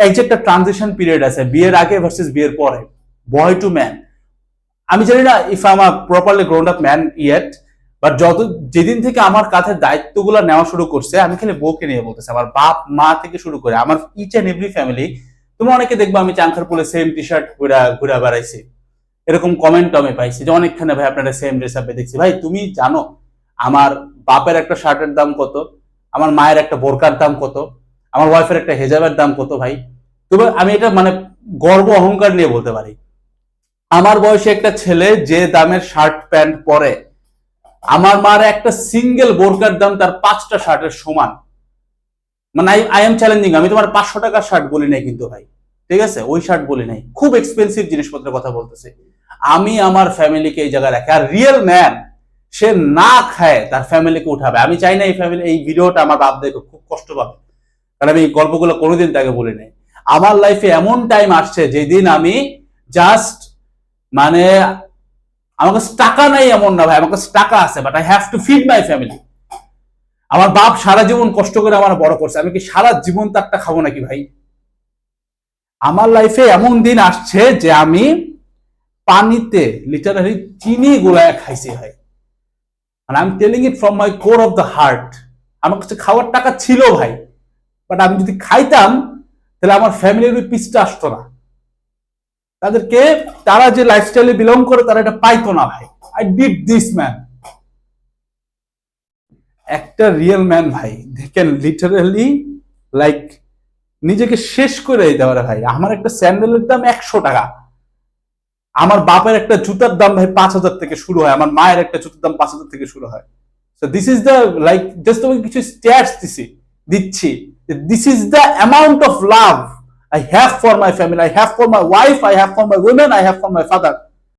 এই যে একটা ট্রানজিশন পিরিয়ড আছে বিয়ের আগে ভার্সেস বিয়ের পরে, বয় টু ম্যান। আমি জানি না if I am a properly grown up man yet, but যেদিন থেকে আমার কাঁধে দায়িত্বগুলো নেওয়া শুরু করছে, আমি খালি বউকে নিয়ে বলতেছি, আমার বাপ মা থেকে শুরু করে আমার ইচ এন্ড এভরি ফ্যামিলি। তুমি অনেকে দেখবো আমি চাংখার পুলে সেম টি শার্ট ঘুরা বেড়াইছি, এরকম কমেন্ট আমি পাইছি যে অনেকখানে ভাই আপনারা সেম ড্রেস আপে দেখছি। ভাই তুমি জানো আমার বাপের একটা শার্টের দাম কত, আমার মায়ের একটা বোরকার দাম কত, আমার ওয়াইফের একটা হেজাবের দাম কত ভাই। তবে আমি এটা মানে গর্ব অহংকার নিয়ে বলতে পারি, আমার বয়সে একটা ছেলে যে দামের শার্ট প্যান্ট পরে, আমার মার একটা সিঙ্গেল বোরকার দাম তার 5টা শার্টের সমান। মানে আই এম চ্যালেঞ্জিং, আমি তোমার 500 টাকার শার্ট বলি নাই কিন্তু ভাই, ঠিক আছে, ওই শার্ট বলি নাই, খুব এক্সপেন্সিভ জিনিসপত্রের কথা বলতেছি। আমি আমার ফ্যামিলিকে এই জায়গায় রাখি। আর রিয়েল ম্যান সে না খায় তার ফ্যামিলিকে উঠাবে। আমি চাই না এই ভিডিওটা আমার বাপ দেখে খুব কষ্ট পাবে, কারণ আমি এই গল্পগুলো কোনোদিন তাকে বলি নাই। আমার লাইফে এমন টাইম আসছে যেদিন আমি জাস্ট মানে আমার কাছে টাকা নাই এমন না ভাই, আমার কাছে টাকা আছে, but I have to feed my family. আমার বাপ সারা জীবন কষ্ট করে আমার বড় করছে, আমি কি সারা জীবন তারটা খাবো নাকি ভাই? আমার লাইফে এমন দিন আসছে যে আমি পানিতে লিটারালি চিনি গোলায় খাইছি ভাই, মানে I am telling it from my core of the heart. আমার কাছে খাওয়ার টাকা ছিল ভাই, বাট আমি যদি খাইতাম তাহলে আমার ফ্যামিলির ওই পিসটা আসতো না, তাদেরকে তারা যে লাইফস্টাইলে বিলং করে তারা এটা পাইতো না ভাই। I did this man. একটা রিয়েল ম্যান ভাই দে ক্যান লিটারালি লাইক নিজেকে শেষ করে দিতে পারে ভাই। আমার একটা স্যান্ডেলের দাম 100 টাকা, আমার বাপের একটা জুতার দাম ভাই 5,000 থেকে শুরু হয়, আমার মায়ের একটা জুতার দাম 5,000 থেকে শুরু হয়। So this is the like just তোমাকে কিছু স্ট্যাটস দিচ্ছি, this is the amount of love I have for my family, I have for my wife, I have for my women, I have for my father.